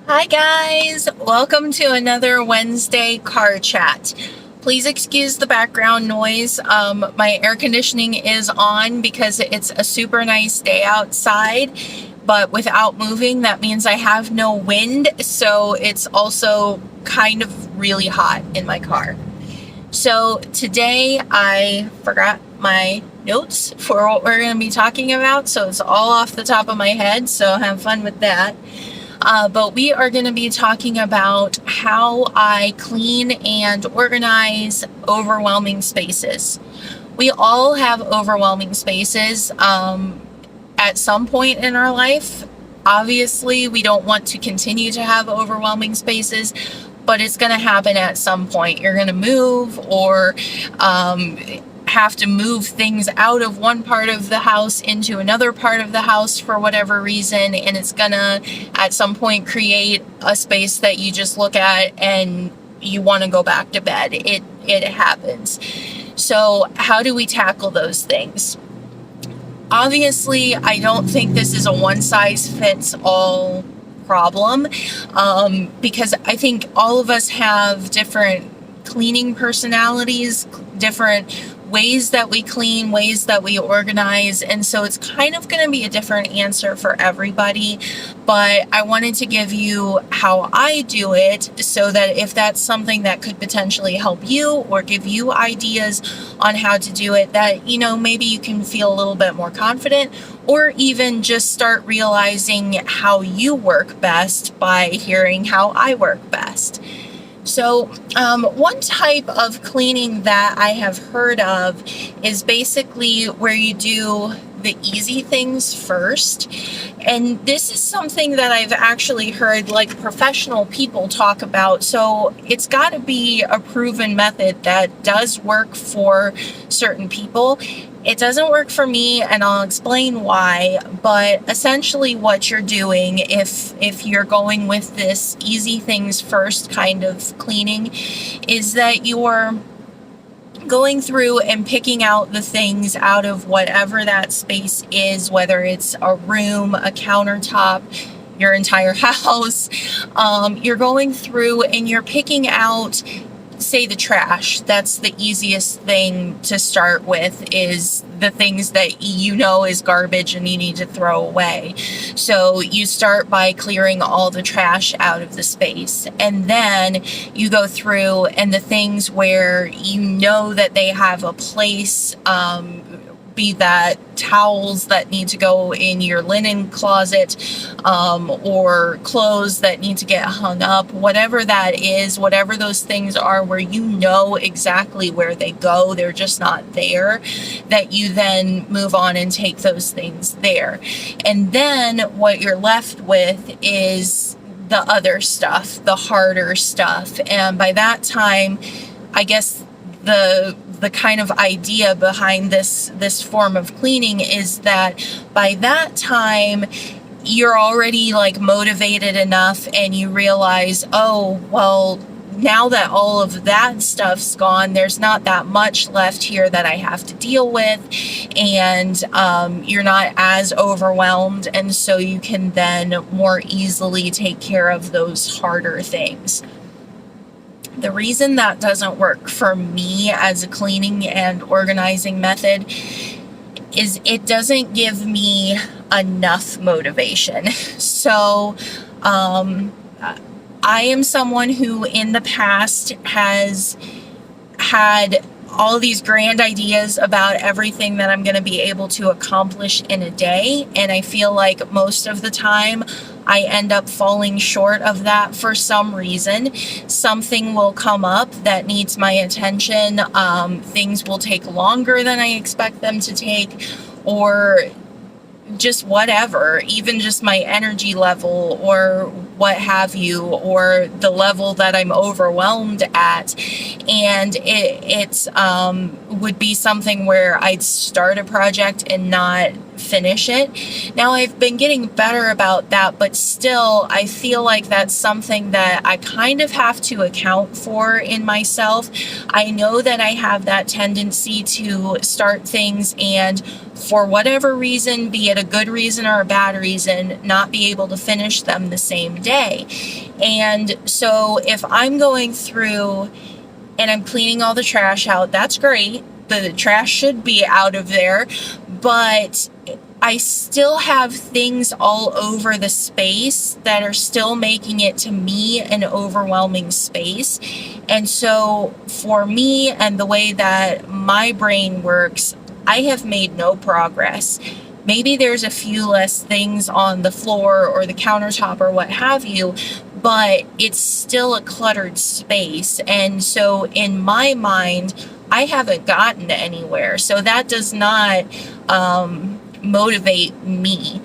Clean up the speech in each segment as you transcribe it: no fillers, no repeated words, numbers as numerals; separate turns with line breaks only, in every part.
Hi guys, welcome to another Wednesday car chat. Please excuse the background noise. My air conditioning is on because it's a super nice day outside, but without moving, that means I have no wind, so it's also kind of really hot in my car. So today I forgot my notes for what we're going to be talking about, so it's all off the top of my head, so have fun with that. But we are going to be talking about how I clean and organize overwhelming spaces. We all have overwhelming spaces at some point in our life. Obviously, we don't want to continue to have overwhelming spaces, but it's going to happen at some point. You're going to move or have to move things out of one part of the house into another part of the house for whatever reason, and it's gonna at some point create a space that you just look at and you want to go back to bed. It happens. So how do we tackle those things? Obviously, I don't think this is a one size fits all problem, because I think all of us have different cleaning personalities, different ways that we clean, ways that we organize, and so it's kind of going to be a different answer for everybody. But I wanted to give you how I do it so that if that's something that could potentially help you or give you ideas on how to do it, that maybe you can feel a little bit more confident, or even just start realizing how you work best by hearing how I work best. So, one type of cleaning that I have heard of is basically where you do the easy things first. And this is something that I've actually heard like professional people talk about. So it's got to be a proven method that does work for certain people. It doesn't work for me, and I'll explain why. But essentially what you're doing, if you're going with this easy things first kind of cleaning, is that you're going through and picking out the things out of whatever that space is, whether it's a room, a countertop, your entire house. You're going through and you're picking out, say, the trash. That's the easiest thing to start with, is the things that is garbage and you need to throw away. So you start by clearing all the trash out of the space, and then you go through and the things where that they have a place, be that towels that need to go in your linen closet, or clothes that need to get hung up, whatever that is, whatever those things are where exactly where they go, they're just not there, that you then move on and take those things there. And then what you're left with is the other stuff, the harder stuff. And by that time, I guess the kind of idea behind this form of cleaning is that by that time you're already like motivated enough and you realize, oh, well, now that all of that stuff's gone, there's not that much left here that I have to deal with, and you're not as overwhelmed, and so you can then more easily take care of those harder things. The reason that doesn't work for me as a cleaning and organizing method is it doesn't give me enough motivation. So, I am someone who in the past has had all these grand ideas about everything that I'm going to be able to accomplish in a day, and I feel like most of the time I end up falling short of that for some reason. Something will come up that needs my attention. Things will take longer than I expect them to take, or just whatever, even just my energy level or what have you, or the level that I'm overwhelmed at. And it would be something where I'd start a project and not finish it. Now, I've been getting better about that, but still, I feel like that's something that I kind of have to account for in myself. I know that I have that tendency to start things and for whatever reason, be it a good reason or a bad reason, not be able to finish them the same day. And so if I'm going through and I'm cleaning all the trash out, that's great. The trash should be out of there, but I still have things all over the space that are still making it, to me, an overwhelming space. And so for me and the way that my brain works, I have made no progress. Maybe there's a few less things on the floor or the countertop or what have you, but it's still a cluttered space. And so in my mind, I haven't gotten anywhere. So that does not motivate me.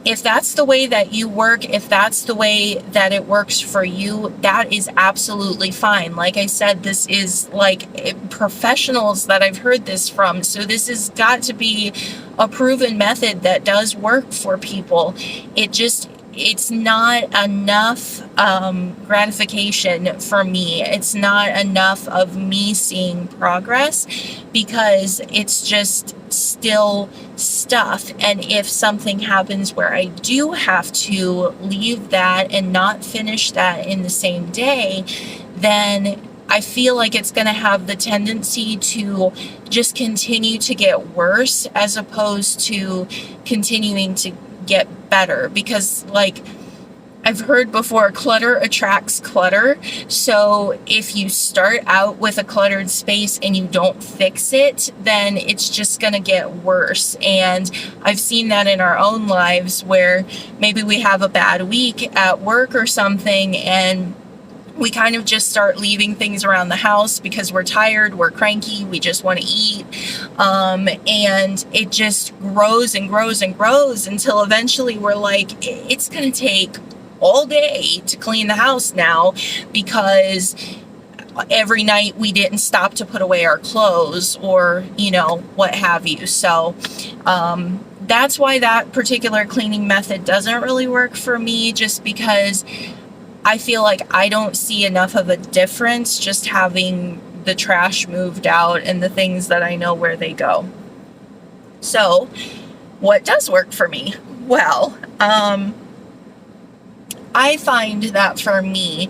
If that's the way that you work, if that's the way that it works for you, that is absolutely fine. Like I said, this is like professionals that I've heard this from. So this has got to be a proven method that does work for people. It's not enough gratification for me. It's not enough of me seeing progress, because it's just still stuff. And if something happens where I do have to leave that and not finish that in the same day, then I feel like it's going to have the tendency to just continue to get worse, as opposed to continuing to get better. Because, like I've heard before, clutter attracts clutter. So if you start out with a cluttered space and you don't fix it, then it's just going to get worse. And I've seen that in our own lives, where maybe we have a bad week at work or something, and we kind of just start leaving things around the house because we're tired, we're cranky, we just want to eat. And it just grows and grows and grows until eventually we're like, it's going to take all day to clean the house now, because every night we didn't stop to put away our clothes, or, what have you. So, that's why that particular cleaning method doesn't really work for me, just because I feel like I don't see enough of a difference just having the trash moved out and the things that I know where they go. So, what does work for me? Well, I find that for me,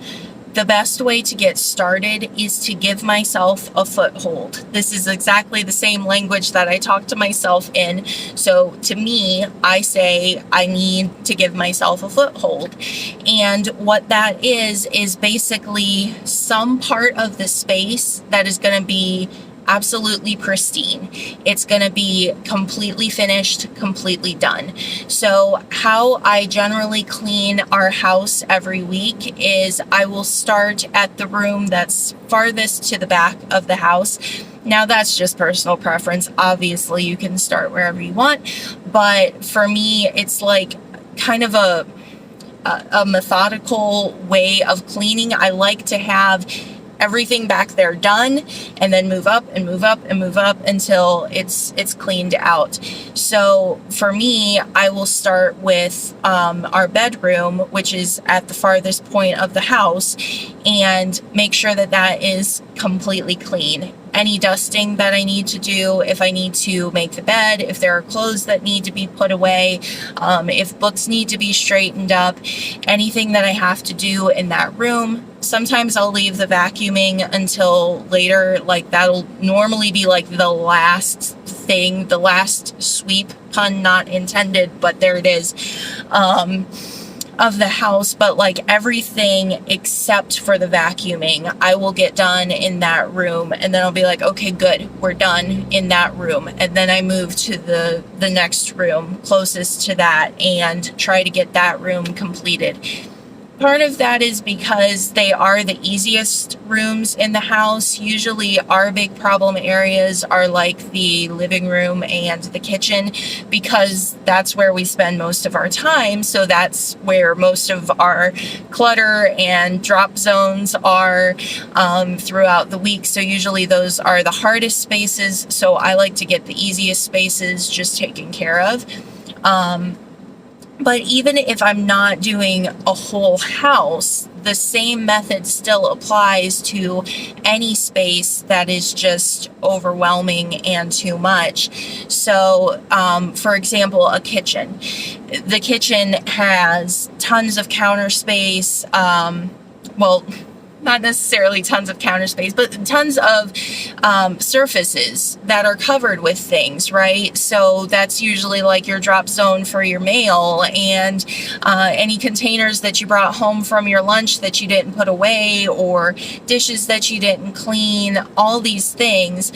the best way to get started is to give myself a foothold. This is exactly the same language that I talk to myself in. So to me, I say I need to give myself a foothold. And what that is basically some part of the space that is going to be absolutely pristine. It's going to be completely finished, completely done. So how I generally clean our house every week is I will start at the room that's farthest to the back of the house. Now that's just personal preference. Obviously you can start wherever you want, but for me it's like kind of a methodical way of cleaning. I like to have everything back there done, and then move up and move up and move up until it's cleaned out. So for me, I will start with our bedroom, which is at the farthest point of the house, and make sure that that is completely clean. Any dusting that I need to do, if I need to make the bed, if there are clothes that need to be put away, if books need to be straightened up, anything that I have to do in that room. Sometimes I'll leave the vacuuming until later, like that'll normally be like the last thing, the last sweep, pun not intended, but there it is, of the house. But like everything except for the vacuuming, I will get done in that room, and then I'll be like, okay, good, we're done in that room. And then I move to the next room closest to that and try to get that room completed. Part of that is because they are the easiest rooms in the house. Usually our big problem areas are like the living room and the kitchen, because that's where we spend most of our time. So that's where most of our clutter and drop zones are throughout the week. So usually those are the hardest spaces. So I like to get the easiest spaces just taken care of. But even if I'm not doing a whole house, the same method still applies to any space that is just overwhelming and too much. So, for example, a kitchen. The kitchen has tons of counter space. Well, not necessarily tons of counter space, but tons of surfaces that are covered with things, right? So that's usually like your drop zone for your mail, and any containers that you brought home from your lunch that you didn't put away, or dishes that you didn't clean. All these things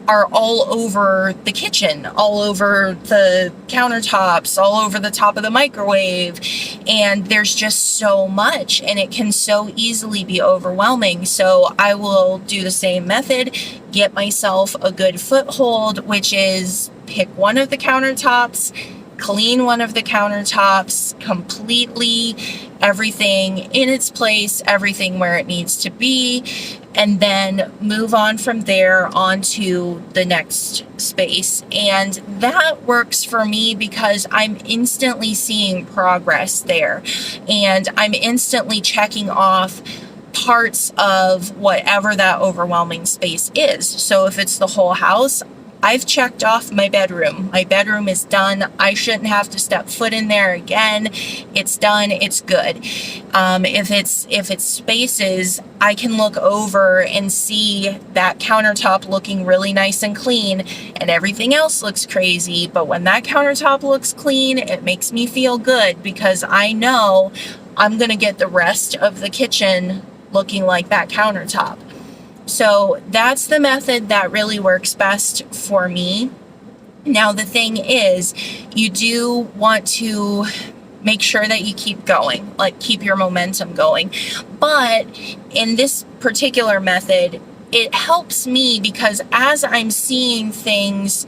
are all over the kitchen, all over the countertops, all over the top of the microwave. And there's just so much, and it can so easily be overwhelming. So I will do the same method, get myself a good foothold, which is pick one of the countertops, clean one of the countertops completely, everything in its place, everything where it needs to be, and then move on from there onto the next space. And that works for me because I'm instantly seeing progress there, and I'm instantly checking off parts of whatever that overwhelming space is. So if it's the whole house, I've checked off my bedroom. My bedroom is done. I shouldn't have to step foot in there again. It's done. It's good. If it's spaces, I can look over and see that countertop looking really nice and clean, and everything else looks crazy. But when that countertop looks clean, it makes me feel good because I know I'm going to get the rest of the kitchen looking like that countertop. So that's the method that really works best for me. Now, the thing is, you do want to make sure that you keep going, like keep your momentum going. But in this particular method, it helps me because as I'm seeing things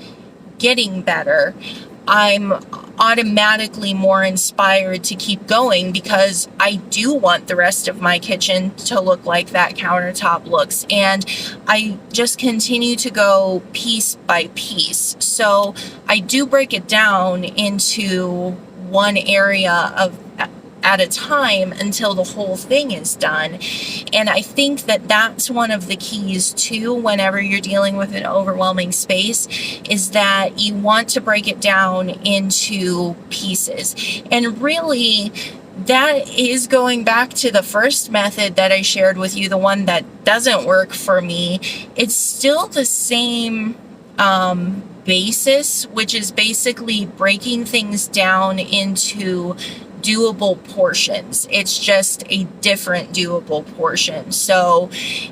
getting better, I'm automatically more inspired to keep going because I do want the rest of my kitchen to look like that countertop looks. And I just continue to go piece by piece. So I do break it down into one area at a time until the whole thing is done. And I think that that's one of the keys too whenever you're dealing with an overwhelming space, is that you want to break it down into pieces. And really, that is going back to the first method that I shared with you, the one that doesn't work for me. It's still the same basis, which is basically breaking things down into doable portions. It's just a different doable portion. So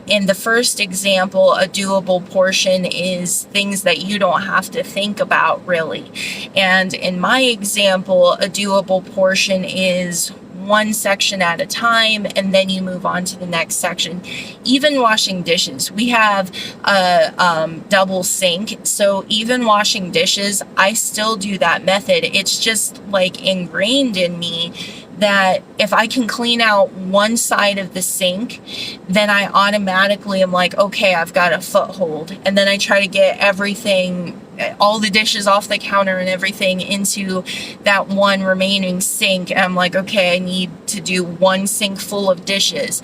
in the first example, a doable portion is things that you don't have to think about really. And in my example, a doable portion is one section at a time, and then you move on to the next section. Even washing dishes, we have a double sink, so even washing dishes, I still do that method. It's just like ingrained in me that if I can clean out one side of the sink, then I automatically am like, okay, I've got a foothold. And then I try to get everything, all the dishes off the counter and everything into that one remaining sink. And I'm like, okay, I need to do one sink full of dishes.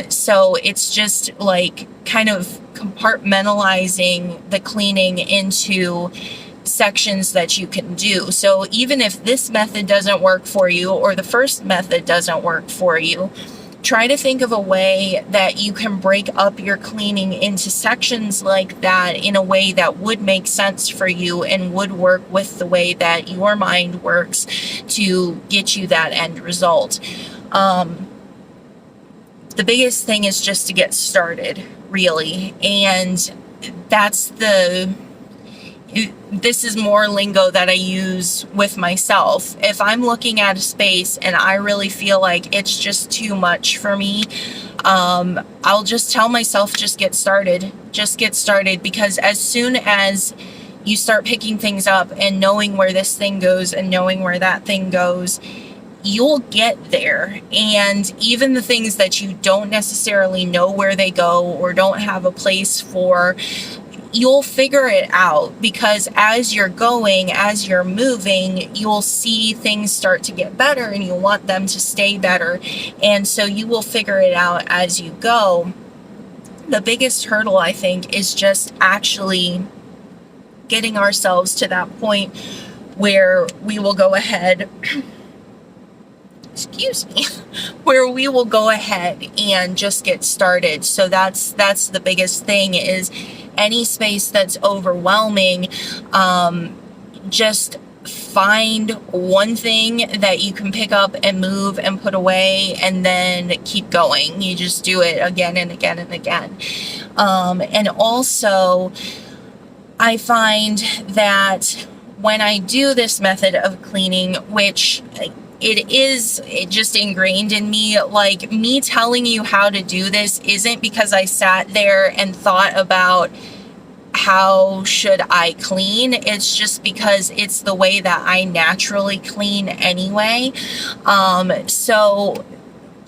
So it's just like kind of compartmentalizing the cleaning into sections that you can do. So even if this method doesn't work for you, or the first method doesn't work for you, try to think of a way that you can break up your cleaning into sections like that in a way that would make sense for you and would work with the way that your mind works to get you that end result. The biggest thing is just to get started, really. And this is more lingo that I use with myself. If I'm looking at a space and I really feel like it's just too much for me, I'll just tell myself, just get started, because as soon as you start picking things up and knowing where this thing goes and knowing where that thing goes, you'll get there. And even the things that you don't necessarily know where they go or don't have a place for, you'll figure it out, because as you're going, as you're moving, you'll see things start to get better and you want them to stay better. And so you will figure it out as you go. The biggest hurdle, I think, is just actually getting ourselves to that point where we will go ahead excuse me, where we will go ahead and just get started. So that's the biggest thing, is any space that's overwhelming, just find one thing that you can pick up and move and put away, and then keep going. You just do it again and again and again. And also, I find that when I do this method of cleaning, which it just ingrained in me, like, me telling you how to do this isn't because I sat there and thought about how should I clean. It's just because it's the way that I naturally clean anyway. So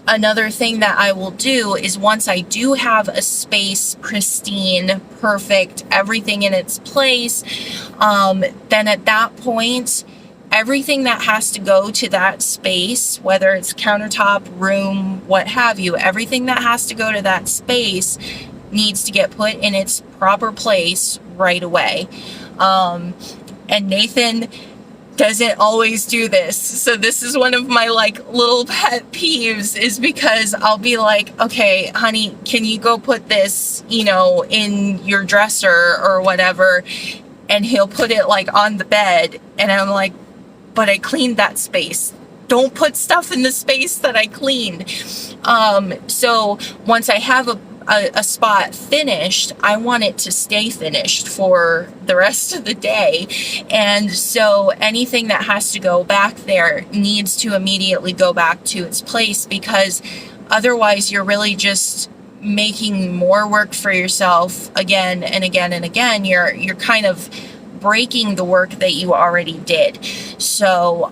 another thing that I will do is, once I do have a space pristine, perfect, everything in its place, then at that point, everything that has to go to that space, whether it's countertop, room, what have you, everything that has to go to that space needs to get put in its proper place right away. And Nathan doesn't always do this. So this is one of my like little pet peeves, is because I'll be like, okay, honey, can you go put this, in your dresser or whatever? And he'll put it like on the bed. And I'm like, but I cleaned that space. Don't put stuff in the space that I cleaned. So once I have a spot finished, I want it to stay finished for the rest of the day. And so anything that has to go back there needs to immediately go back to its place, because otherwise you're really just making more work for yourself again and again and again. You're kind of breaking the work that you already did. So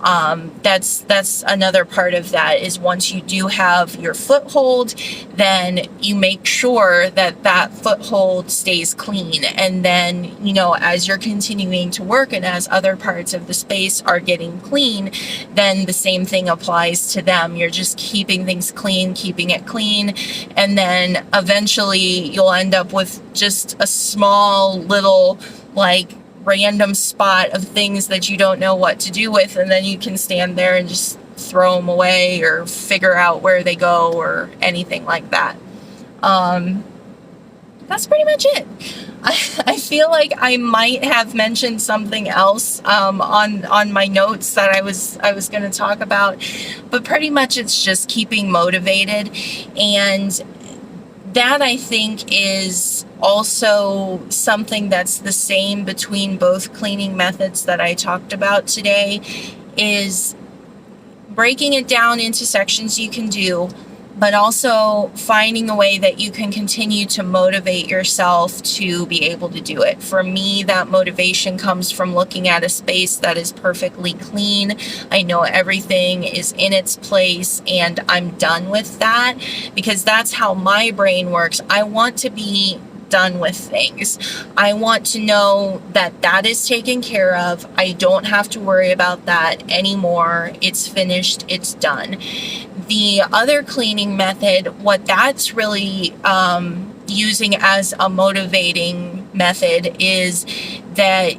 that's another part of that, is once you do have your foothold, then you make sure that that foothold stays clean. And then, as you're continuing to work and as other parts of the space are getting clean, then the same thing applies to them. You're just keeping things clean, keeping it clean. And then eventually you'll end up with just a small little, like, random spot of things that you don't know what to do with, and then you can stand there and just throw them away or figure out where they go or anything like that. That's pretty much it. I feel like I might have mentioned something else on my notes that I was going to talk about, but pretty much it's just keeping motivated. And that, I think, is also something that's the same between both cleaning methods that I talked about today, is breaking it down into sections you can do, but also finding a way that you can continue to motivate yourself to be able to do it. For me, that motivation comes from looking at a space that is perfectly clean. I know everything is in its place and I'm done with that, because that's how my brain works. I want to be done with things. I want to know that that is taken care of. I don't have to worry about that anymore. It's finished. It's done. The other cleaning method, what that's really using as a motivating method, is that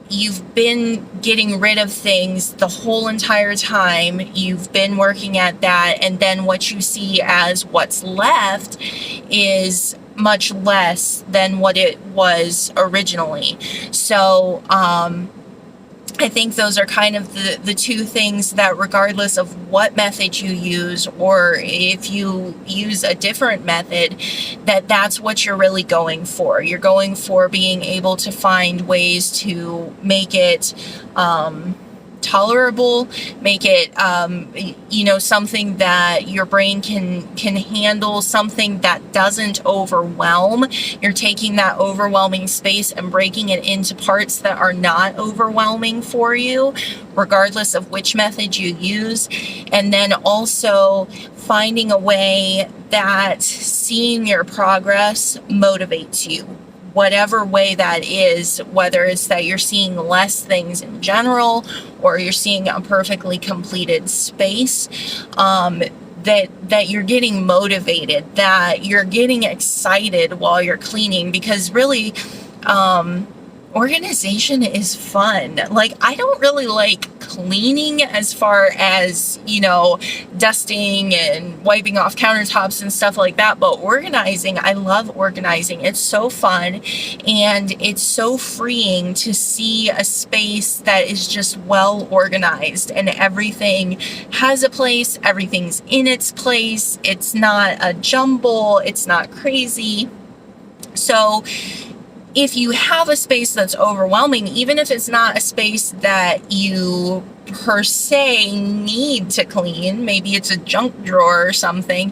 you've been getting rid of things the whole entire time. You've been working at that, and then what you see as what's left is much less than what it was originally. So I think those are kind of the two things that, regardless of what method you use, or if you use a different method, that's what you're really going for. You're going for being able to find ways to make it tolerable, make it something that your brain can handle, something that doesn't overwhelm. You're taking that overwhelming space and breaking it into parts that are not overwhelming for you, regardless of which method you use. And then also finding a way that seeing your progress motivates you. whatever way that is, whether it's that you're seeing less things in general or you're seeing a perfectly completed space, that you're getting motivated, that you're getting excited while you're cleaning, because really, organization is fun. Like, I don't really like cleaning as far as, dusting and wiping off countertops and stuff like that, but organizing, I love organizing. It's so fun, and it's so freeing to see a space that is just well organized and everything has a place, everything's in its place, it's not a jumble, it's not crazy. So if you have a space that's overwhelming, even if it's not a space that you per se need to clean, maybe it's a junk drawer or something,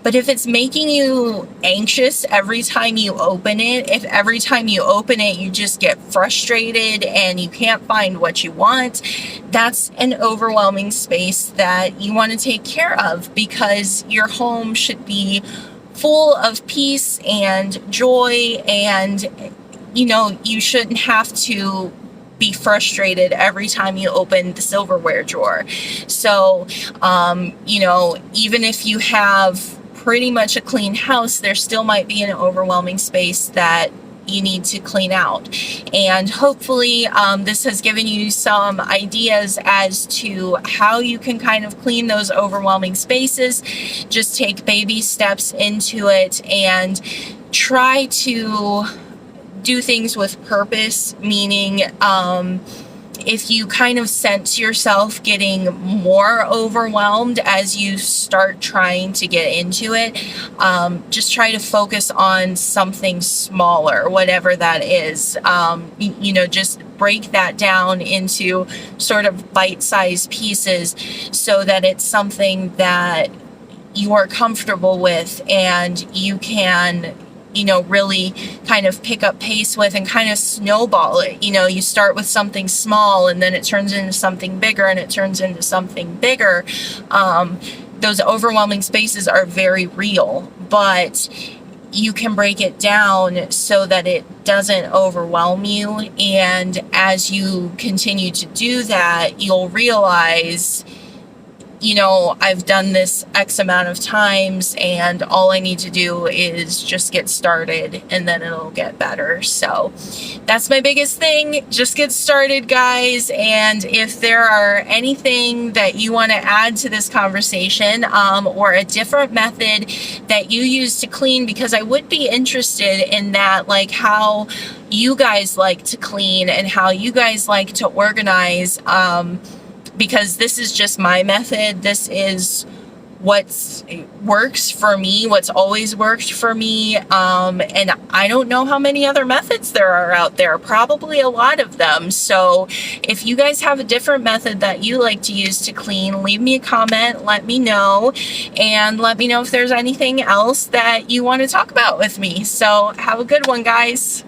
but if it's making you anxious every time you open it, if every time you open it you just get frustrated and you can't find what you want, that's an overwhelming space that you want to take care of, because your home should be full of peace and joy, and you shouldn't have to be frustrated every time you open the silverware drawer. So even if you have pretty much a clean house, there still might be an overwhelming space that you need to clean out. And hopefully this has given you some ideas as to how you can kind of clean those overwhelming spaces. Just take baby steps into it and try to do things with purpose, meaning if you kind of sense yourself getting more overwhelmed as you start trying to get into it, just try to focus on something smaller, whatever that is. Just break that down into sort of bite-sized pieces so that it's something that you are comfortable with and you can really kind of pick up pace with and kind of snowball it. You start with something small and then it turns into something bigger and it turns into something bigger. Those overwhelming spaces are very real, but you can break it down so that it doesn't overwhelm you. And as you continue to do that, you'll realize, I've done this X amount of times and all I need to do is just get started and then it'll get better. So that's my biggest thing. Just get started, guys. And if there are anything that you want to add to this conversation, or a different method that you use to clean, because I would be interested in that, like how you guys like to clean and how you guys like to organize, because this is just my method. This is what works for me, what's always worked for me. And I don't know how many other methods there are out there, probably a lot of them. So if you guys have a different method that you like to use to clean, leave me a comment, let me know, and let me know if there's anything else that you want to talk about with me. So have a good one, guys.